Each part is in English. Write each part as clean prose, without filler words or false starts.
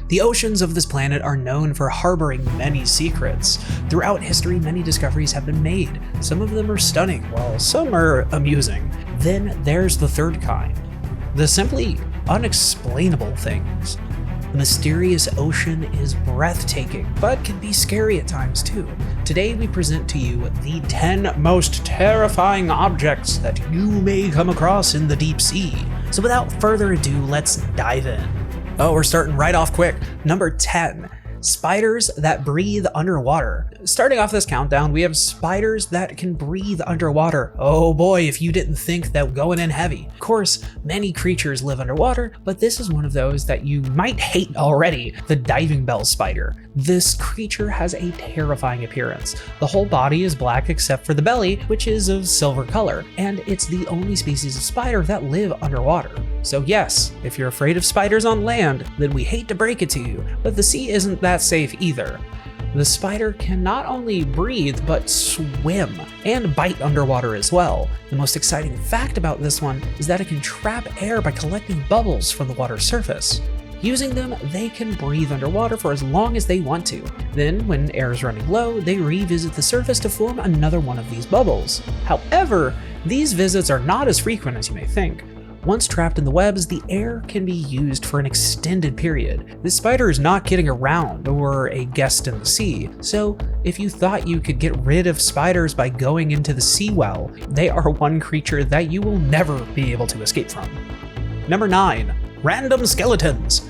The oceans of this planet are known for harboring many secrets. Throughout history, many discoveries have been made. Some of them are stunning, while some are amusing. Then there's the third kind, the simply unexplainable things. The mysterious ocean is breathtaking, but can be scary at times too. Today we present to you the 10 most terrifying objects that you may come across in the deep sea. So without further ado, let's dive in. Oh, we're starting right off quick. Number 10. Spiders that breathe underwater. Starting off this countdown, we have spiders that can breathe underwater. Oh boy, if you didn't think that going in heavy. Of course, many creatures live underwater, but this is one of those that you might hate already, the diving bell spider. This creature has a terrifying appearance. The whole body is black except for the belly, which is of silver color, and it's the only species of spider that live underwater. So yes, if you're afraid of spiders on land, then we hate to break it to you, but the sea isn't that safe either. The spider can not only breathe, but swim and bite underwater as well. The most exciting fact about this one is that it can trap air by collecting bubbles from the water's surface. Using them, they can breathe underwater for as long as they want to. Then, when air is running low, they revisit the surface to form another one of these bubbles. However, these visits are not as frequent as you may think. Once trapped in the webs, the air can be used for an extended period. This spider is not kidding around or a guest in the sea, so if you thought you could get rid of spiders by going into the sea well, they are one creature that you will never be able to escape from. Number 9. Random skeletons.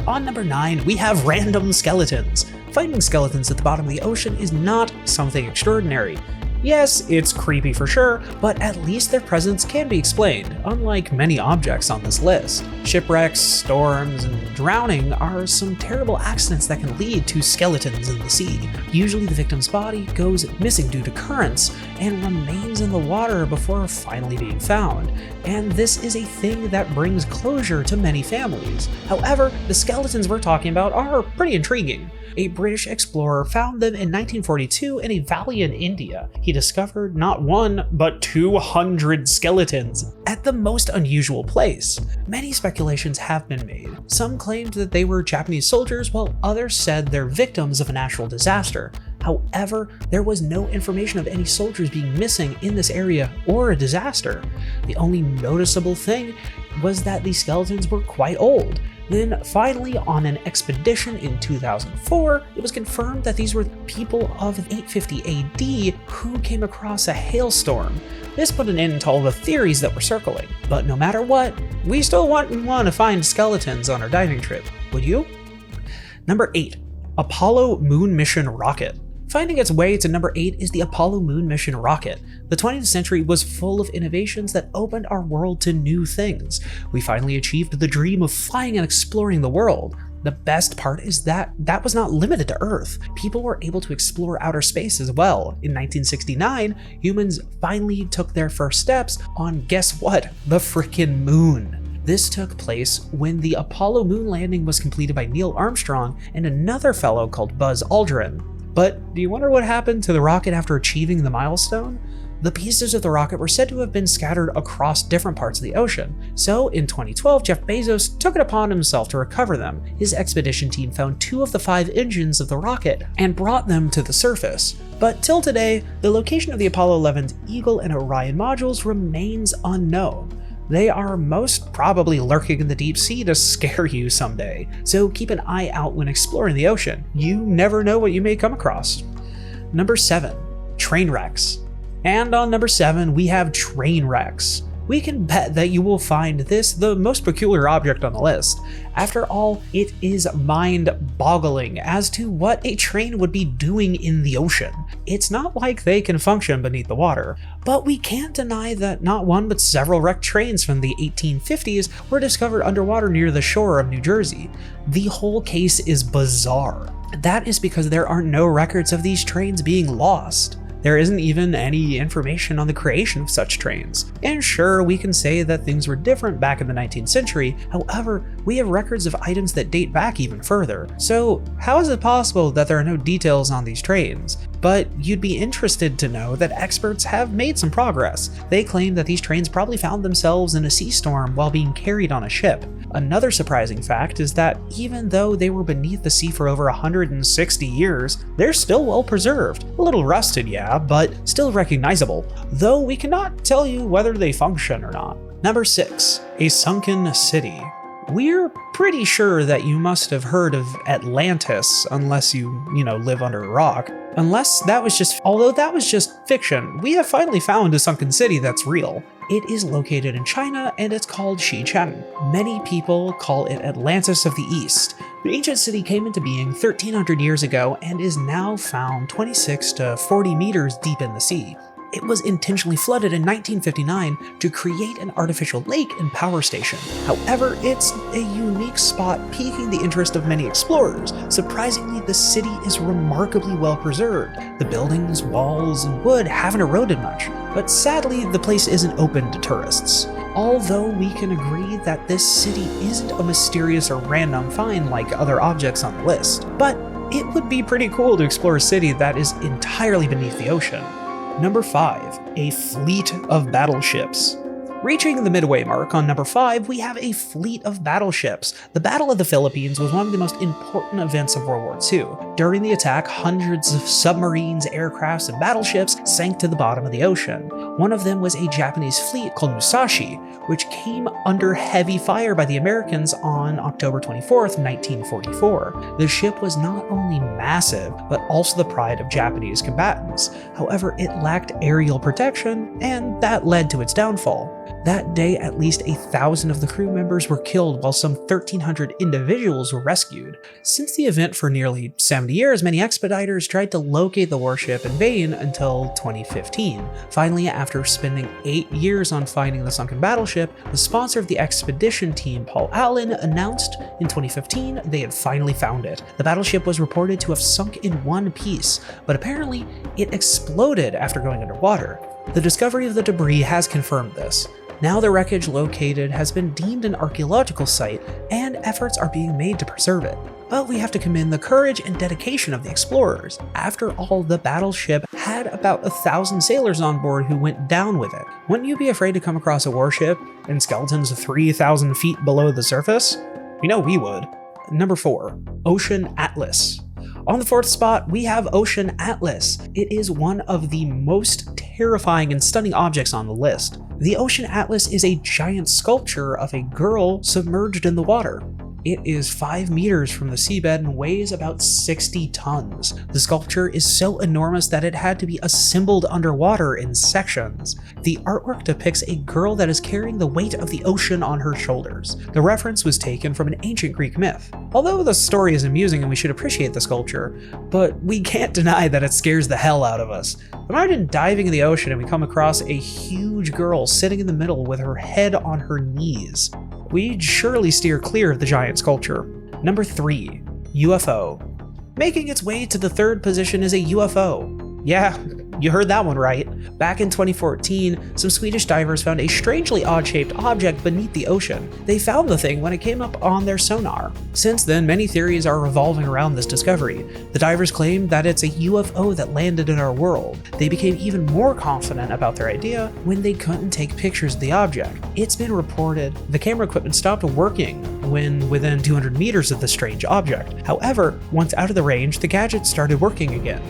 On number 9, we have random skeletons. Finding skeletons at the bottom of the ocean is not something extraordinary. Yes, it's creepy for sure, but at least their presence can be explained, unlike many objects on this list. Shipwrecks, storms, and drowning are some terrible accidents that can lead to skeletons in the sea. Usually the victim's body goes missing due to currents and remains in the water before finally being found, and this is a thing that brings closure to many families. However, the skeletons we're talking about are pretty intriguing. A British explorer found them in 1942 in a valley in India. He discovered not one, but 200 skeletons at the most unusual place. Many speculations have been made. Some claimed that they were Japanese soldiers, while others said they're victims of a natural disaster. However, there was no information of any soldiers being missing in this area or a disaster. The only noticeable thing was that these skeletons were quite old. Then finally, on an expedition in 2004, it was confirmed that these were people of 850 AD who came across a hailstorm. This put an end to all the theories that were circling. But no matter what, we still want to find skeletons on our diving trip. Would you? Number 8. Apollo Moon Mission Rocket. Finding its way to number 8 is the Apollo Moon Mission rocket. The 20th century was full of innovations that opened our world to new things. We finally achieved the dream of flying and exploring the world. The best part is that was not limited to Earth. People were able to explore outer space as well. In 1969, humans finally took their first steps on, guess what, the frickin' moon. This took place when the Apollo moon landing was completed by Neil Armstrong and another fellow called Buzz Aldrin. But do you wonder what happened to the rocket after achieving the milestone? The pieces of the rocket were said to have been scattered across different parts of the ocean. So in 2012, Jeff Bezos took it upon himself to recover them. His expedition team found 2 of the 5 engines of the rocket and brought them to the surface. But till today, the location of the Apollo 11's Eagle and Orion modules remains unknown. They are most probably lurking in the deep sea to scare you someday, so keep an eye out when exploring the ocean. You never know what you may come across. Number 7. Train wrecks. And on number 7, we have train wrecks. We can bet that you will find this the most peculiar object on the list. After all, it is mind-boggling as to what a train would be doing in the ocean. It's not like they can function beneath the water, but we can't deny that not one but several wrecked trains from the 1850s were discovered underwater near the shore of New Jersey. The whole case is bizarre. That is because there are no records of these trains being lost. There isn't even any information on the creation of such trains. And sure, we can say that things were different back in the 19th century, however, we have records of items that date back even further. So how is it possible that there are no details on these trains? But you'd be interested to know that experts have made some progress. They claim that these trains probably found themselves in a sea storm while being carried on a ship. Another surprising fact is that even though they were beneath the sea for over 160 years, they're still well preserved. A little rusted, yeah, but still recognizable, though we cannot tell you whether they function or not. Number 6. A sunken city. We're pretty sure that you must have heard of Atlantis, unless you live under a rock. Although that was just fiction, we have finally found a sunken city that's real. It is located in China and it's called Xichen. Many people call it Atlantis of the East. The ancient city came into being 1300 years ago and is now found 26 to 40 meters deep in the sea. It was intentionally flooded in 1959 to create an artificial lake and power station. However, it's a unique spot piquing the interest of many explorers. Surprisingly, the city is remarkably well preserved. The buildings, walls, and wood haven't eroded much, but sadly, the place isn't open to tourists. Although we can agree that this city isn't a mysterious or random find like other objects on the list, but it would be pretty cool to explore a city that is entirely beneath the ocean. Number 5. A fleet of battleships. Reaching the midway mark on number 5, we have a fleet of battleships. The Battle of the Philippines was one of the most important events of World War II. During the attack, hundreds of submarines, aircrafts, and battleships sank to the bottom of the ocean. One of them was a Japanese fleet called Musashi, which came under heavy fire by the Americans on October 24th, 1944. The ship was not only massive, but also the pride of Japanese combatants. However, it lacked aerial protection, and that led to its downfall. That day, at least 1,000 of the crew members were killed while some 1,300 individuals were rescued. Since the event for nearly 70 years, many expeditors tried to locate the warship in vain until 2015. Finally, after spending 8 years on finding the sunken battleship, the sponsor of the expedition team, Paul Allen, announced in 2015 they had finally found it. The battleship was reported to have sunk in one piece, but apparently it exploded after going underwater. The discovery of the debris has confirmed this. Now the wreckage located has been deemed an archaeological site, and efforts are being made to preserve it. But we have to commend the courage and dedication of the explorers. After all, the battleship had about 1,000 sailors on board who went down with it. Wouldn't you be afraid to come across a warship and skeletons 3,000 feet below the surface? We know we would. Number 4. Ocean Atlas. On the 4th spot, we have Ocean Atlas. It is one of the most terrifying and stunning objects on the list. The Ocean Atlas is a giant sculpture of a girl submerged in the water. It is 5 meters from the seabed and weighs about 60 tons. The sculpture is so enormous that it had to be assembled underwater in sections. The artwork depicts a girl that is carrying the weight of the ocean on her shoulders. The reference was taken from an ancient Greek myth. Although the story is amusing and we should appreciate the sculpture, but we can't deny that it scares the hell out of us. Imagine diving in the ocean and we come across a huge girl sitting in the middle with her head on her knees. We'd surely steer clear of the giant sculpture. Number 3. UFO. Making its way to the 3rd position is a UFO. Yeah, you heard that one right. Back in 2014, some Swedish divers found a strangely odd-shaped object beneath the ocean. They found the thing when it came up on their sonar. Since then, many theories are revolving around this discovery. The divers claim that it's a UFO that landed in our world. They became even more confident about their idea when they couldn't take pictures of the object. It's been reported the camera equipment stopped working when within 200 meters of the strange object. However, once out of the range, the gadget started working again.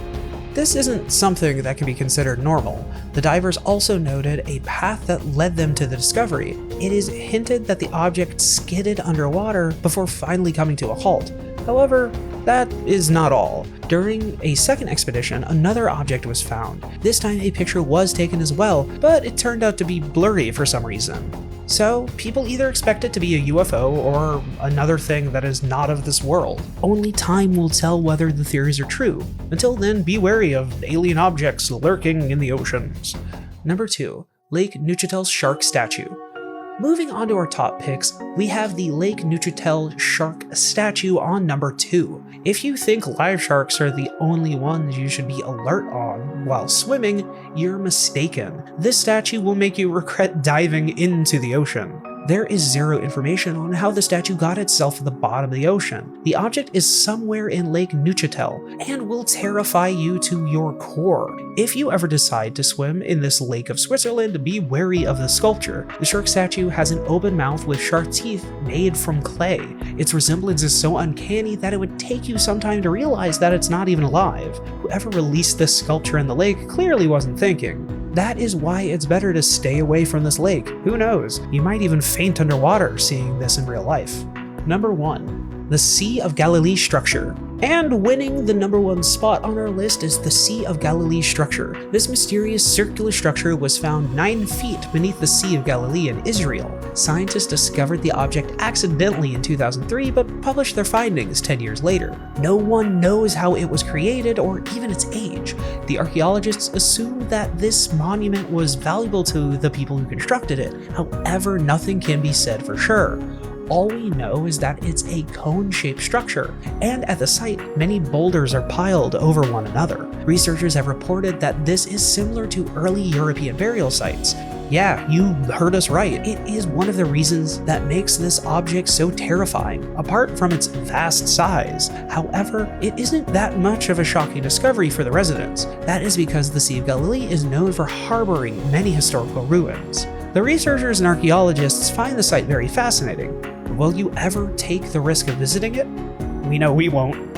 This isn't something that can be considered normal. The divers also noted a path that led them to the discovery. It is hinted that the object skidded underwater before finally coming to a halt. However, that is not all. During a second expedition, another object was found. This time a picture was taken as well, but it turned out to be blurry for some reason. So, people either expect it to be a UFO or another thing that is not of this world. Only time will tell whether the theories are true. Until then, be wary of alien objects lurking in the oceans. Number 2. Lake Neuchatel Shark Statue. Moving on to our top picks, we have the Lake Neuchatel shark statue on number 2. If you think live sharks are the only ones you should be alert on while swimming, you're mistaken. This statue will make you regret diving into the ocean. There is zero information on how the statue got itself to the bottom of the ocean. The object is somewhere in Lake Neuchatel and will terrify you to your core. If you ever decide to swim in this lake of Switzerland, be wary of the sculpture. The shark statue has an open mouth with shark teeth made from clay. Its resemblance is so uncanny that it would take you some time to realize that it's not even alive. Whoever released this sculpture in the lake clearly wasn't thinking. That is why it's better to stay away from this lake. Who knows? You might even faint underwater seeing this in real life. Number 1. The Sea of Galilee Structure. And winning the number 1 spot on our list is the Sea of Galilee Structure. This mysterious circular structure was found 9 feet beneath the Sea of Galilee in Israel. Scientists discovered the object accidentally in 2003, but published their findings 10 years later. No one knows how it was created or even its age. The archaeologists assume that this monument was valuable to the people who constructed it. However, nothing can be said for sure. All we know is that it's a cone-shaped structure, and at the site, many boulders are piled over one another. Researchers have reported that this is similar to early European burial sites. Yeah, you heard us right. It is one of the reasons that makes this object so terrifying, apart from its vast size. However, it isn't that much of a shocking discovery for the residents. That is because the Sea of Galilee is known for harboring many historical ruins. The researchers and archaeologists find the site very fascinating. Will you ever take the risk of visiting it? We know we won't.